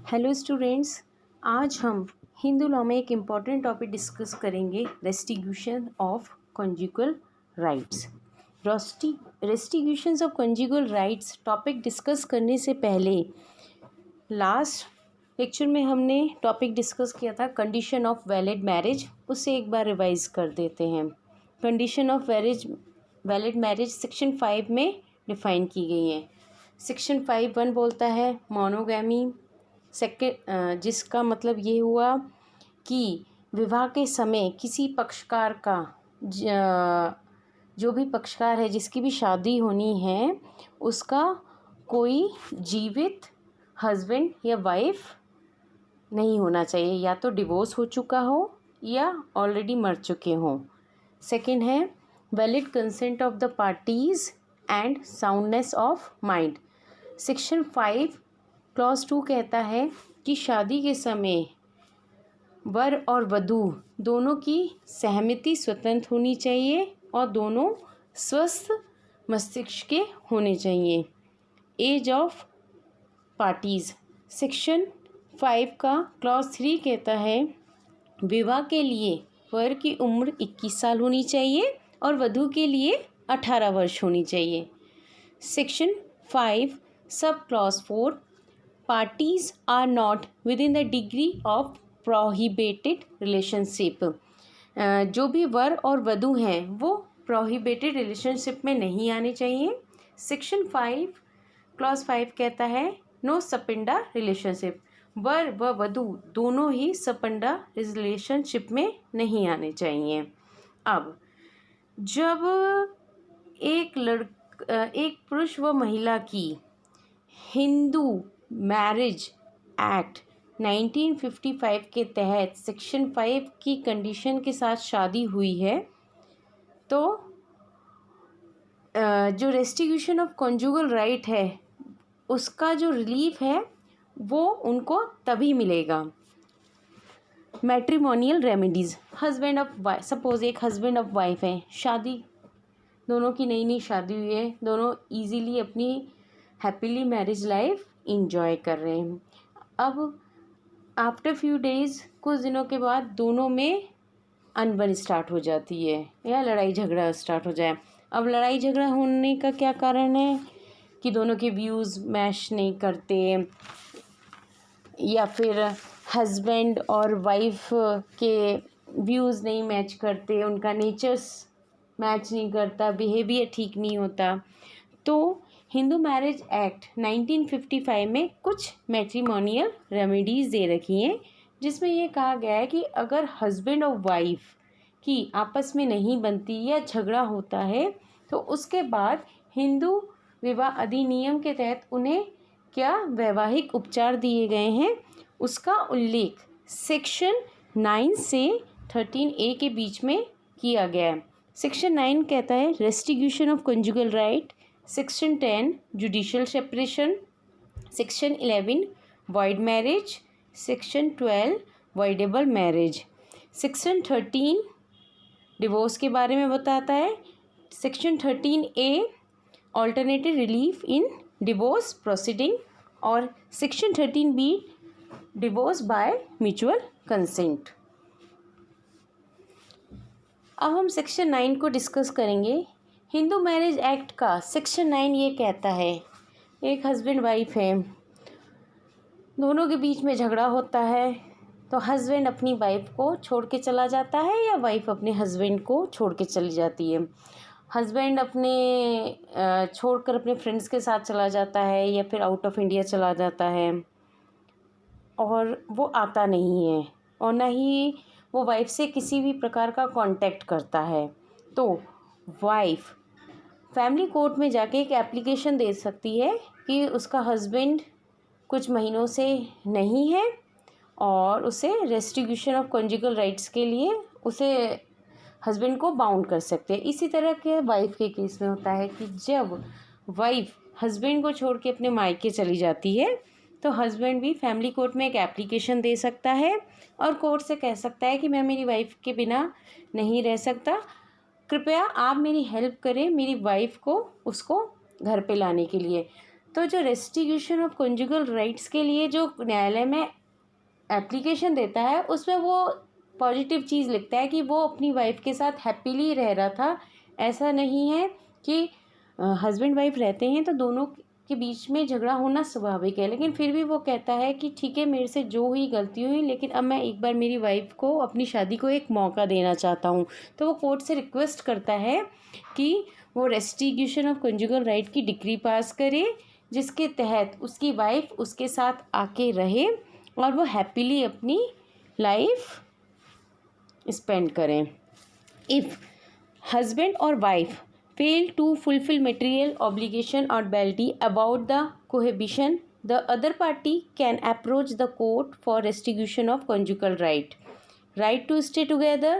Hello students, आज हम Hindu law में एक इम्पॉर्टेंट टॉपिक डिस्कस करेंगे, restitution of conjugal rights. Restitutions of conjugal rights topic discuss करने से पहले लास्ट लेक्चर में हमने टॉपिक डिस्कस किया था कंडीशन ऑफ वैलिड मैरिज। उसे एक बार रिवाइज कर देते हैं। Condition of valid marriage section 5 में डिफाइन की गई है। सेक्शन 5(1) बोलता है मोनोगैमी, जिसका मतलब ये हुआ कि विवाह के समय किसी पक्षकार का जो भी पक्षकार है जिसकी भी शादी होनी है उसका कोई जीवित हस्बैंड या वाइफ नहीं होना चाहिए, या तो डिवोर्स हो चुका हो या ऑलरेडी मर चुके हों। सेकंड है valid consent of the parties and soundness of mind. Section 5 clause 2 कहता है कि शादी के समय वर और वधू दोनों की सहमति स्वतंत्र होनी चाहिए और दोनों स्वस्थ मस्तिष्क के होने चाहिए। As of parties. सेक्शन 5 का क्लॉज 3 कहता है विवाह के लिए वर की उम्र 21 साल होनी चाहिए और वधू के लिए 18 वर्ष होनी चाहिए। Section 5 sub clause 4 parties are not within the degree of prohibited relationship। जो भी वर और वधू हैं वो prohibited relationship में नहीं आने चाहिए। सेक्शन 5 क्लॉज 5 कहता है नो सपिंडा रिलेशनशिप। वर व वधू दोनों ही सपिंडा रिलेशनशिप में नहीं आने चाहिए। अब जब एक पुरुष व महिला की हिंदू मैरिज एक्ट 1955 के तहत सेक्शन 5 की कंडीशन के साथ शादी हुई है तो जो रेस्टिट्यूशन ऑफ कॉन्जुगल राइट है उसका जो रिलीफ है वो उनको तभी मिलेगा। Matrimonial remedies. Husband of wife, suppose एक हस्बैंड ऑफ वाइफ है, शादी दोनों की नई नई शादी हुई है, दोनों इजीली अपनी हैप्पीली मैरिज लाइफ इंजॉय कर रहे हैं। अब आफ्टर फ्यू डेज़, कुछ दिनों के बाद दोनों में अनबन स्टार्ट हो जाती है या लड़ाई झगड़ा स्टार्ट हो जाए। अब लड़ाई झगड़ा होने का क्या कारण है कि दोनों के व्यूज़ मैच नहीं करते या फिर हस्बैंड और वाइफ के व्यूज़ नहीं मैच करते, उनका नेचर्स मैच नहीं करता, बिहेवियर ठीक नहीं होता। तो हिंदू मैरिज एक्ट 1955 में कुछ मैट्रिमोनियल रेमेडीज़ दे रखी हैं जिसमें ये कहा गया है कि अगर हस्बैंड और वाइफ की आपस में नहीं बनती या झगड़ा होता है तो उसके बाद हिंदू विवाह अधिनियम के तहत उन्हें क्या वैवाहिक उपचार दिए गए हैं उसका उल्लेख सेक्शन 9 से 13A के बीच में किया गया है। सेक्शन 9 कहता है restitution of conjugal right. Section 10 judicial separation. Section 11 void marriage. Section 12 voidable marriage. Section 13 divorce के बारे में बताता है। Section 13A alternative relief in divorce proceeding और section 13B divorce by mutual consent. अब हम सेक्शन 9 को डिस्कस करेंगे। हिंदू मैरिज एक्ट का सेक्शन 9 ये कहता है एक हस्बैंड वाइफ है, दोनों के बीच में झगड़ा होता है तो हस्बैंड अपनी वाइफ को छोड़ के चला जाता है या वाइफ अपने हस्बैंड को छोड़ के चली जाती है। हस्बैंड अपने छोड़कर अपने फ्रेंड्स के साथ चला जाता है या फिर आउट ऑफ इंडिया चला जाता है और वो आता नहीं है और ना ही वो वाइफ से किसी भी प्रकार का कांटेक्ट करता है, तो वाइफ फैमिली कोर्ट में जाके एक एप्लीकेशन दे सकती है कि उसका हस्बैंड कुछ महीनों से नहीं है और उसे रेस्टिट्यूशन ऑफ कॉन्जुगल राइट्स के लिए उसे हस्बैंड को बाउंड कर सकते हैं। इसी तरह के वाइफ के केस में होता है कि जब वाइफ हस्बैंड को छोड़ के अपने मायके चली जाती है तो हस्बैंड भी फैमिली कोर्ट में एक एप्लीकेशन दे सकता है और कोर्ट से कह सकता है कि मैं मेरी वाइफ के बिना नहीं रह सकता, कृपया आप मेरी हेल्प करें मेरी वाइफ को उसको घर पे लाने के लिए। तो जो रेस्टिट्यूशन ऑफ कॉन्जुगल राइट्स के लिए जो न्यायालय में एप्लीकेशन देता है उसमें वो पॉजिटिव चीज़ लिखता है कि वो अपनी वाइफ के साथ हैप्पीली रह रहा था। ऐसा नहीं है कि हस्बैंड वाइफ रहते हैं तो दोनों के बीच में झगड़ा होना स्वाभाविक है, लेकिन फिर भी वो कहता है कि ठीक है मेरे से जो हुई गलती हुई, लेकिन अब मैं एक बार मेरी वाइफ को अपनी शादी को एक मौका देना चाहता हूँ। तो वो कोर्ट से रिक्वेस्ट करता है कि वो रेस्टिट्यूशन ऑफ कॉन्जुगल राइट की डिक्री पास करे, जिसके तहत उसकी वाइफ उसके साथ आके रहे और वो हैप्पीली अपनी लाइफ स्पेंड करें। इफ़ हस्बैंड और wife fail to fulfill material obligation or liability about the cohabitation, the other party can approach the court for restitution of conjugal right. Right to stay together,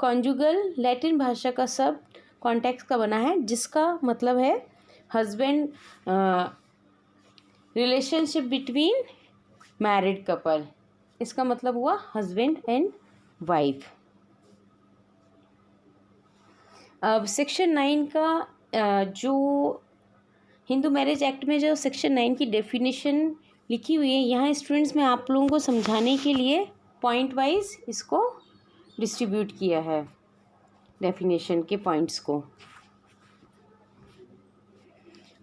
conjugal Latin भाषा का शब्द context का बना है, जिसका मतलब है husband relationship between married couple. इसका मतलब हुआ हस्बैंड एंड वाइफ। अब सेक्शन 9 का जो हिंदू मैरिज एक्ट में जो सेक्शन 9 की डेफिनेशन लिखी हुई है, यहाँ स्टूडेंट्स में आप लोगों को समझाने के लिए पॉइंट वाइज इसको डिस्ट्रीब्यूट किया है, डेफिनेशन के पॉइंट्स को।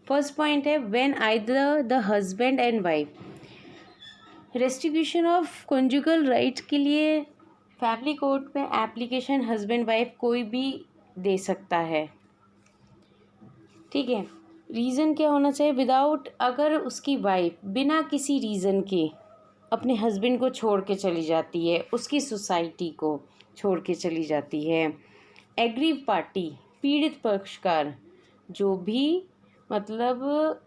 फर्स्ट पॉइंट है when either the husband and wife. Restitution of conjugal right के लिए फैमिली कोर्ट में एप्लीकेशन हस्बैंड वाइफ कोई भी दे सकता है, ठीक है। रीज़न क्या होना चाहिए? विदाउट, अगर उसकी वाइफ बिना किसी रीज़न के अपने हस्बैंड को छोड़ के चली जाती है, उसकी सोसाइटी को छोड़ के चली जाती है। एग्रीव पार्टी, पीड़ित पक्षकार, जो भी मतलब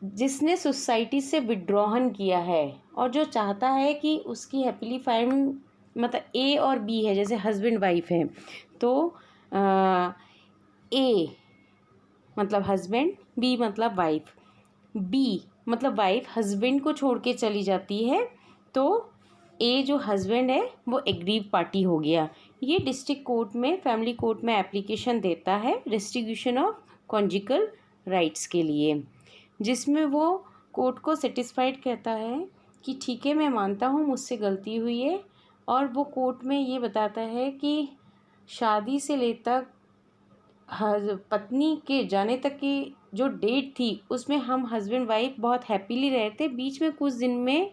जिसने सोसाइटी से विड्रॉहन किया है और जो चाहता है कि उसकी हैप्पीली फैमिली, मतलब ए और बी है, जैसे हस्बैंड वाइफ है तो ए मतलब हस्बैंड, बी मतलब वाइफ, बी मतलब वाइफ हस्बैंड को छोड़ के चली जाती है तो ए जो हस्बैंड है वो एग्रीव पार्टी हो गया। ये डिस्ट्रिक्ट कोर्ट में, फैमिली कोर्ट में एप्लीकेशन देता है रेस्टिट्यूशन ऑफ कॉन्जुगल राइट्स के लिए, जिसमें वो कोर्ट को सेटिस्फाइड कहता है कि ठीक है मैं मानता हूँ मुझसे गलती हुई है, और वो कोर्ट में ये बताता है कि शादी से ले तक पत्नी के जाने तक की जो डेट थी उसमें हम हस्बैंड वाइफ बहुत हैप्पीली रहे थे। बीच में कुछ दिन में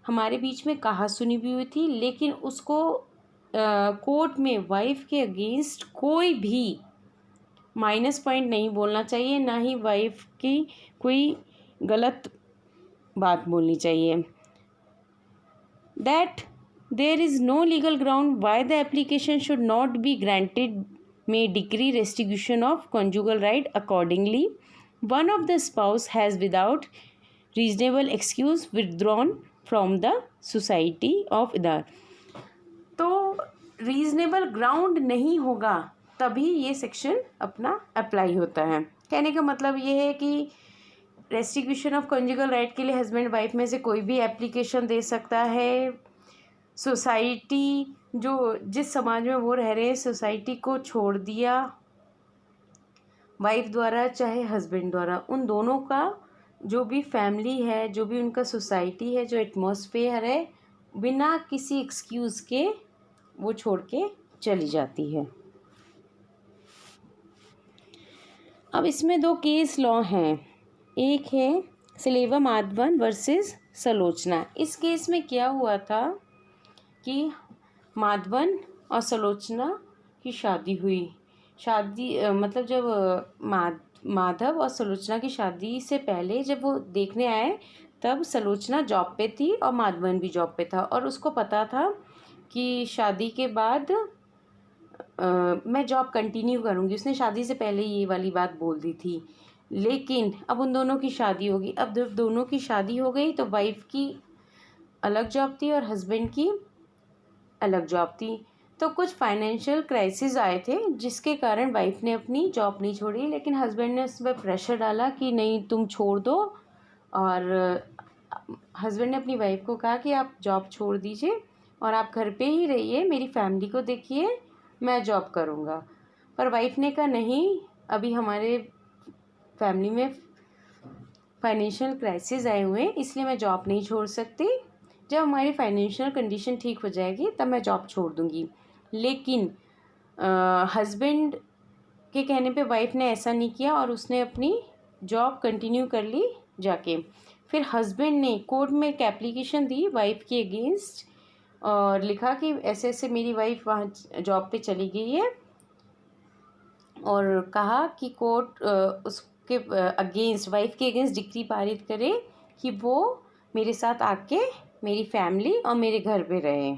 हमारे बीच में कहा सुनी भी हुई थी, लेकिन उसको कोर्ट में वाइफ के अगेंस्ट कोई भी माइनस पॉइंट नहीं बोलना चाहिए, ना ही वाइफ की कोई गलत बात बोलनी चाहिए। That there is no legal ground why the application should not be granted may decree restitution of conjugal right accordingly. One of the spouse has without reasonable excuse withdrawn from the society of other. तो reasonable ground नहीं होगा तभी ये section अपना apply होता है। कहने का मतलब ये है कि रेस्टिट्यूशन ऑफ कॉन्जुगल राइट के लिए हस्बैंड वाइफ में से कोई भी एप्लीकेशन दे सकता है। सोसाइटी जो जिस समाज में वो रह रहे हैं, सोसाइटी को छोड़ दिया वाइफ द्वारा चाहे हस्बैंड द्वारा, उन दोनों का जो भी फैमिली है, जो भी उनका सोसाइटी है, जो एटमॉस्फेयर है, बिना किसी एक्सक्यूज़ के वो छोड़ के चली जाती है। अब इसमें दो केस लॉ हैं, एक है सलेवा माधवन वर्सेस सलोचना। इस केस में क्या हुआ था कि माधवन और सलोचना की शादी हुई। मतलब जब माधव और सलोचना की शादी से पहले जब वो देखने आए तब सलोचना जॉब पे थी और माधवन भी जॉब पे था, और उसको पता था कि शादी के बाद मैं जॉब कंटिन्यू करूँगी। उसने शादी से पहले ये वाली बात बोल दी थी। लेकिन अब उन दोनों की शादी होगी। अब जब दोनों की शादी हो गई तो वाइफ की अलग जॉब थी और हस्बैंड की अलग जॉब थी। तो कुछ फाइनेंशियल क्राइसिस आए थे जिसके कारण वाइफ ने अपनी जॉब नहीं छोड़ी, लेकिन हस्बैंड ने उस पर प्रेशर डाला कि नहीं तुम छोड़ दो, और हस्बैंड ने अपनी वाइफ को कहा कि आप जॉब छोड़ दीजिए और आप घर पे ही रहिए, मेरी फैमिली को देखिए, मैं जॉब करूँगा। पर वाइफ ने कहा नहीं, अभी हमारे फैमिली में फाइनेंशियल क्राइसिस आए हुए हैं, इसलिए मैं जॉब नहीं छोड़ सकती। जब हमारी फाइनेंशियल कंडीशन ठीक हो जाएगी तब मैं जॉब छोड़ दूँगी। लेकिन हस्बैंड के कहने पे वाइफ ने ऐसा नहीं किया और उसने अपनी जॉब कंटिन्यू कर ली जाके। फिर हस्बैंड ने कोर्ट में एक एप्लीकेशन दी वाइफ के अगेंस्ट और लिखा कि ऐसे ऐसे मेरी वाइफ वहाँ जॉब पे चली गई है, और कहा कि कोर्ट उसके अगेंस्ट, वाइफ के अगेंस्ट डिक्री पारित करे कि वो मेरे साथ आके मेरी फैमिली और मेरे घर पे रहे।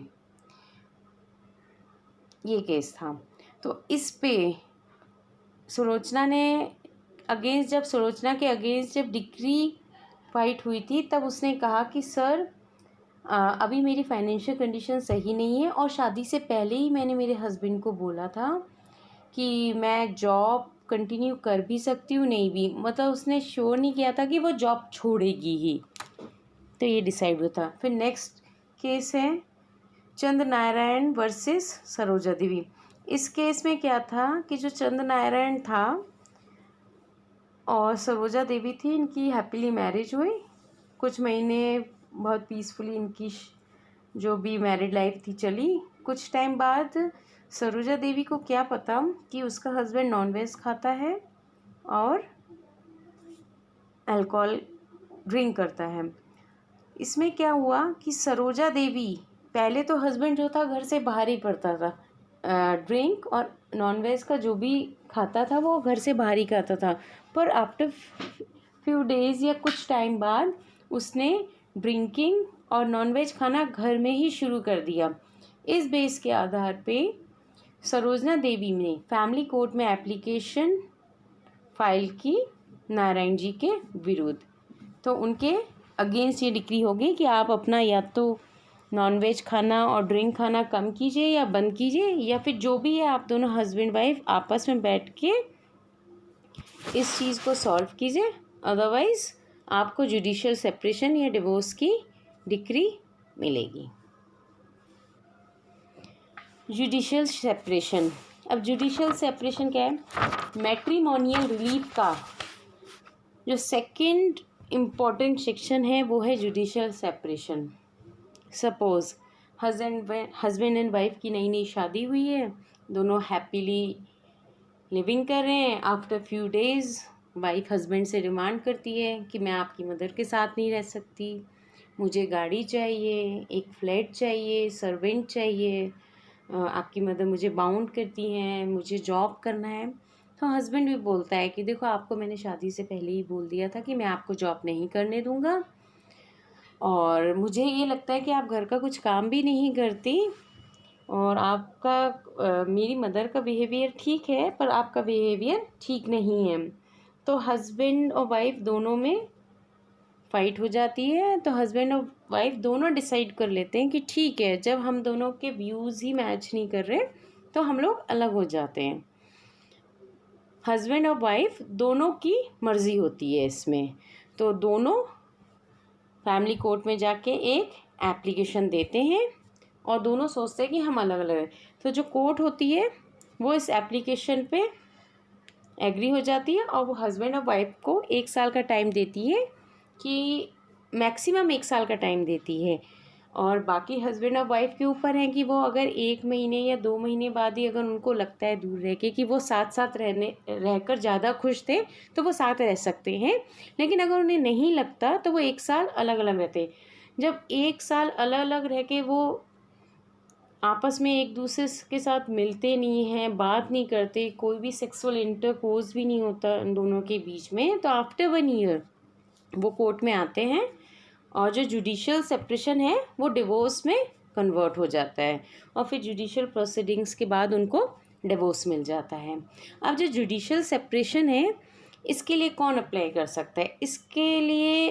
ये केस था। तो इस पे सुलोचना ने अगेंस्ट, जब सुलोचना के अगेंस्ट जब डिक्री फाइट हुई थी तब उसने कहा कि सर अभी मेरी फाइनेंशियल कंडीशन सही नहीं है, और शादी से पहले ही मैंने मेरे हस्बैंड को बोला था कि मैं जॉब कंटिन्यू कर भी सकती हूँ, नहीं भी, मतलब उसने श्योर नहीं किया था कि वो जॉब छोड़ेगी ही। तो ये डिसाइड हुआ था। फिर नेक्स्ट केस है चंद्र नारायण वर्सेस सरोजा देवी। इस केस में क्या था कि जो चंद्र नारायण था और सरोजा देवी थी, इनकी हैप्पीली मैरिज हुई। कुछ महीने बहुत पीसफुली इनकी जो भी मैरिड लाइफ थी चली। कुछ टाइम बाद सरोजा देवी को क्या पता कि उसका हस्बैंड नॉनवेज खाता है और अल्कोहल ड्रिंक करता है। इसमें क्या हुआ कि सरोजा देवी, पहले तो हस्बैंड जो था घर से बाहर ही पड़ता था, ड्रिंक और नॉनवेज का जो भी खाता था वो घर से बाहर ही खाता था, पर आफ्टर फ्यू डेज़ या कुछ टाइम बाद उसने ड्रिंकिंग और नॉनवेज खाना घर में ही शुरू कर दिया। इस बेस के आधार पे सरोजना देवी ने फैमिली कोर्ट में एप्लीकेशन फाइल की नारायण जी के विरुद्ध। तो उनके अगेंस्ट ये डिक्री हो गई कि आप अपना या तो नॉनवेज खाना और ड्रिंक खाना कम कीजिए या बंद कीजिए, या फिर जो भी है आप दोनों हस्बैंड वाइफ आपस में बैठ के इस चीज़ को सॉल्व कीजिए, अदरवाइज़ आपको जुडिशियल सेपरेशन या डिवोर्स की डिक्री मिलेगी। Judicial separation. अब जुडिशियल सेपरेशन क्या है? मैट्रिमोनियल रिलीफ का जो सेकंड इम्पॉर्टेंट सेक्शन है वो है judicial separation. Suppose husband and wife की नई नई शादी हुई है, दोनों हैप्पीली लिविंग कर रहे हैं। After few days wife husband से डिमांड करती है कि मैं आपकी मदर के साथ नहीं रह सकती, मुझे गाड़ी चाहिए, एक फ्लैट चाहिए, सर्वेंट चाहिए, आपकी मदर मुझे बाउंड करती हैं, मुझे जॉब करना है। तो हस्बैंड भी बोलता है कि देखो आपको मैंने शादी से पहले ही बोल दिया था कि मैं आपको जॉब नहीं करने दूंगा, और मुझे ये लगता है कि आप घर का कुछ काम भी नहीं करती, और आपका मेरी मदर का बिहेवियर ठीक है पर आपका बिहेवियर ठीक नहीं है। तो हस्बैंड और वाइफ दोनों में फाइट हो जाती है। तो हस्बैंड और वाइफ दोनों डिसाइड कर लेते हैं कि ठीक है, जब हम दोनों के व्यूज़ ही मैच नहीं कर रहे तो हम लोग अलग हो जाते हैं। हस्बैंड और वाइफ दोनों की मर्ज़ी होती है इसमें। तो दोनों फैमिली कोर्ट में जाके एक एप्लीकेशन देते हैं और दोनों सोचते हैं कि हम अलग अलग हैं। तो जो कोर्ट होती है वो इस एप्लीकेशन पे एग्री हो जाती है और वो हस्बैंड और वाइफ को 1 साल का टाइम देती है, कि मैक्सिमम 1 साल का टाइम देती है, और बाकी हस्बैंड और वाइफ के ऊपर है कि वो अगर 1 महीने या 2 महीने बाद ही अगर उनको लगता है दूर रह के कि वो साथ साथ रहकर ज़्यादा खुश थे तो वो साथ रह सकते हैं। लेकिन अगर उन्हें नहीं लगता तो वो 1 साल अलग अलग रहते। जब 1 साल अलग अलग रह के वो आपस में एक दूसरे के साथ मिलते नहीं हैं, बात नहीं करते, कोई भी सेक्सुअल इंटरकोर्स भी नहीं होता उन दोनों के बीच में, तो आफ्टर 1 ईयर वो कोर्ट में आते हैं और जो जुडिशियल सेपरेशन है वो डिवोर्स में कन्वर्ट हो जाता है, और फिर जुडिशियल प्रोसीडिंग्स के बाद उनको डिवोर्स मिल जाता है। अब जो जुडिशियल सेपरेशन है इसके लिए कौन अप्लाई कर सकता है? इसके लिए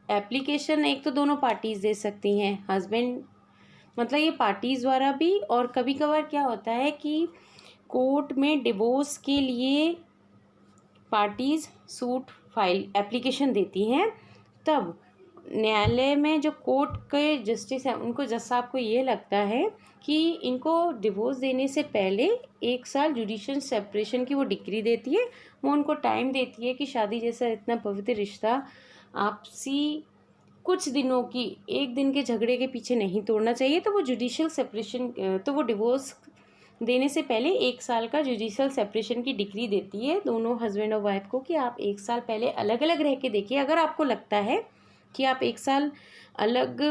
एप्लीकेशन एक तो दोनों पार्टीज़ दे सकती हैं, हस्बैंड, मतलब ये पार्टीज़ द्वारा भी, और कभी कभार क्या होता है कि कोर्ट में डिवोर्स के लिए पार्टीज़ सूट फाइल एप्लीकेशन देती हैं, तब न्यायालय में जो कोर्ट के जस्टिस हैं उनको जज साहब को ये लगता है कि इनको डिवोर्स देने से पहले 1 साल जुडिशियल सेपरेशन की वो डिक्री देती है, वो उनको टाइम देती है कि शादी जैसा इतना पवित्र रिश्ता आपसी कुछ दिनों की, एक दिन के झगड़े के पीछे नहीं तोड़ना चाहिए। तो वो जुडिशियल सेपरेशन, तो वो डिवोर्स देने से पहले 1 साल का जुडिशियल सेपरेशन की डिक्री देती है दोनों हस्बैंड और वाइफ को कि आप 1 साल पहले अलग अलग रह के देखिए। अगर आपको लगता है कि आप 1 साल अलग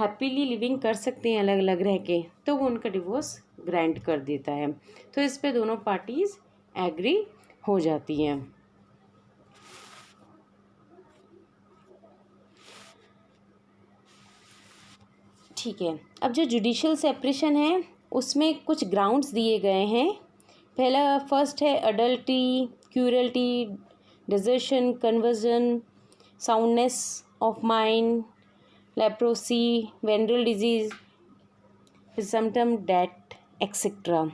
हैप्पीली लिविंग कर सकते हैं अलग अलग रह के, तो वो उनका डिवोर्स ग्रांट कर देता है। तो इस पे दोनों पार्टीज़ एग्री हो जाती हैं। ठीक है, अब जो जुडिशियल सेपरेशन है उसमें कुछ ग्राउंड्स दिए गए हैं। पहला फर्स्ट है adultery, cruelty, desertion, conversion, soundness of mind, leprosy, venereal disease, presumption death etcetera.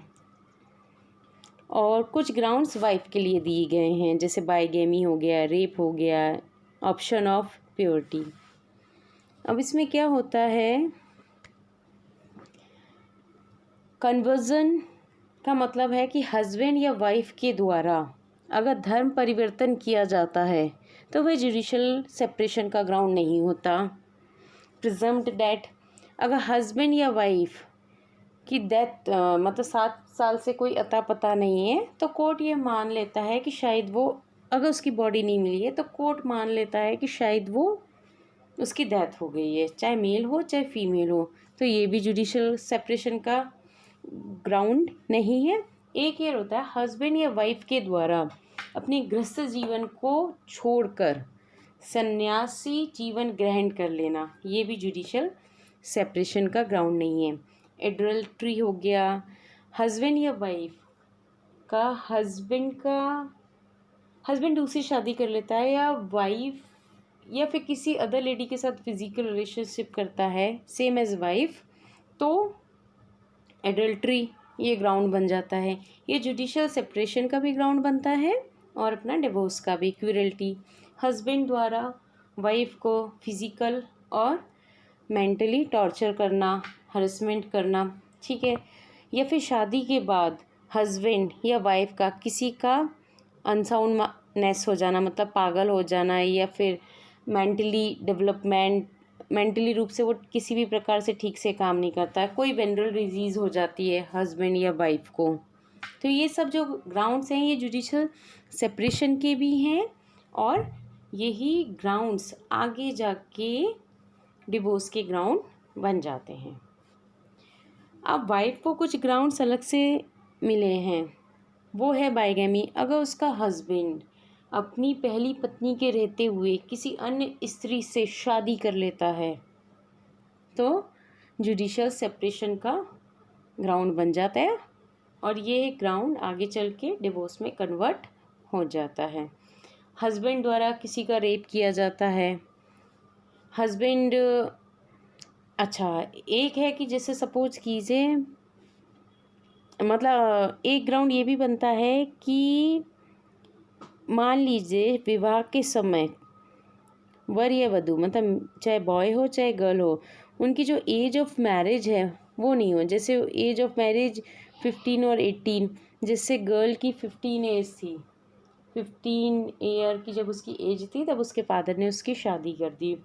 और कुछ ग्राउंड्स वाइफ के लिए दिए गए हैं, जैसे बाइगेमी हो गया, रेप हो गया, ऑप्शन ऑफ प्योरिटी। अब इसमें क्या होता है, कन्वर्जन का मतलब है कि हस्बैंड या वाइफ के द्वारा अगर धर्म परिवर्तन किया जाता है तो वह जुडिशियल सेपरेशन का ग्राउंड नहीं होता। प्रिजम्प्ड डेथ, अगर हस्बैंड या वाइफ की डेथ मतलब 7 साल से कोई अता पता नहीं है, तो कोर्ट ये मान लेता है कि शायद वो, अगर उसकी बॉडी नहीं मिली है तो कोर्ट मान लेता है कि शायद वो उसकी डेथ हो गई है, चाहे मेल हो चाहे फीमेल हो। तो ये भी जुडिशियल सेपरेशन का ग्राउंड नहीं है। एक ईयर होता है हस्बैंड या वाइफ के द्वारा अपने गृहस्थ जीवन को छोड़कर सन्यासी जीवन ग्रहण कर लेना, ये भी जुडिशियल सेपरेशन का ग्राउंड नहीं है। एडल्ट्री हो गया, हस्बैंड या वाइफ का हस्बैंड दूसरी शादी कर लेता है या वाइफ या फिर किसी अदर लेडी के साथ फिजिकल रिलेशनशिप करता है सेम एज वाइफ, तो एडल्ट्री ये ग्राउंड बन जाता है। ये जुडिशियल सेपरेशन का भी ग्राउंड बनता है और अपना डिवोर्स का भी। क्रूरल्टी, हस्बैंड द्वारा वाइफ को फिजिकल और मेंटली टॉर्चर करना, हरेसमेंट करना, ठीक है। या फिर शादी के बाद हस्बैंड या वाइफ का किसी का अनसाउंडनेस हो जाना, मतलब पागल हो जाना, या फिर मेंटली रूप से वो किसी भी प्रकार से ठीक से काम नहीं करता है, कोई वेनरल डिजीज़ हो जाती है हस्बैंड या वाइफ को। तो ये सब जो ग्राउंड्स हैं ये जुडिशियल सेपरेशन के भी हैं और यही ग्राउंड्स आगे जाके डिवोर्स के ग्राउंड बन जाते हैं। अब वाइफ को कुछ ग्राउंड्स अलग से मिले हैं, वो है बाइगेमी। अगर उसका हस्बैंड अपनी पहली पत्नी के रहते हुए किसी अन्य स्त्री से शादी कर लेता है तो जुडिशियल सेपरेशन का ग्राउंड बन जाता है और ये ग्राउंड आगे चल के डिवोर्स में कन्वर्ट हो जाता है। हस्बैंड द्वारा किसी का रेप किया जाता है, हस्बैंड, अच्छा एक है कि जैसे सपोज कीजिए, मतलब एक ग्राउंड ये भी बनता है कि मान लीजिए विवाह के समय वर या वधू, मतलब चाहे बॉय हो चाहे गर्ल हो, उनकी जो एज ऑफ मैरिज है वो नहीं हो। जैसे एज ऑफ मैरिज 15 और 18, जिससे गर्ल की 15 एज थी, 15 ईयर की जब उसकी एज थी तब उसके फादर ने उसकी शादी कर दी,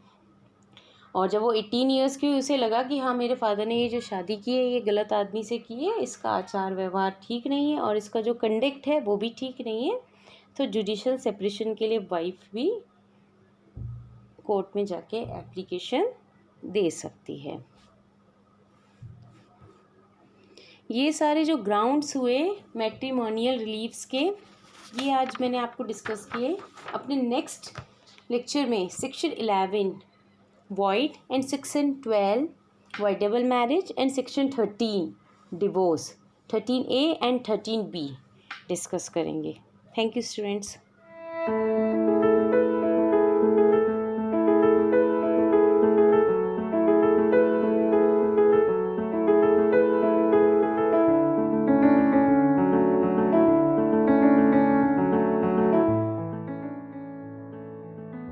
और जब वो 18 ईयर्स की हुई उसे लगा कि हाँ मेरे फादर ने ये जो शादी की है ये गलत आदमी से की है, इसका आचार व्यवहार ठीक नहीं है और इसका जो कंडक्ट है वो भी ठीक नहीं है, तो जुडिशियल सेपरेशन के लिए वाइफ भी कोर्ट में जाके एप्लीकेशन दे सकती है। ये सारे जो ग्राउंड्स हुए मैट्रिमोनियल रिलीफ्स के, ये आज मैंने आपको डिस्कस किए। अपने नेक्स्ट लेक्चर में section 11 void and section 12 voidable marriage and section 13 divorce, 13A and 13B discuss करेंगे। Thank you students.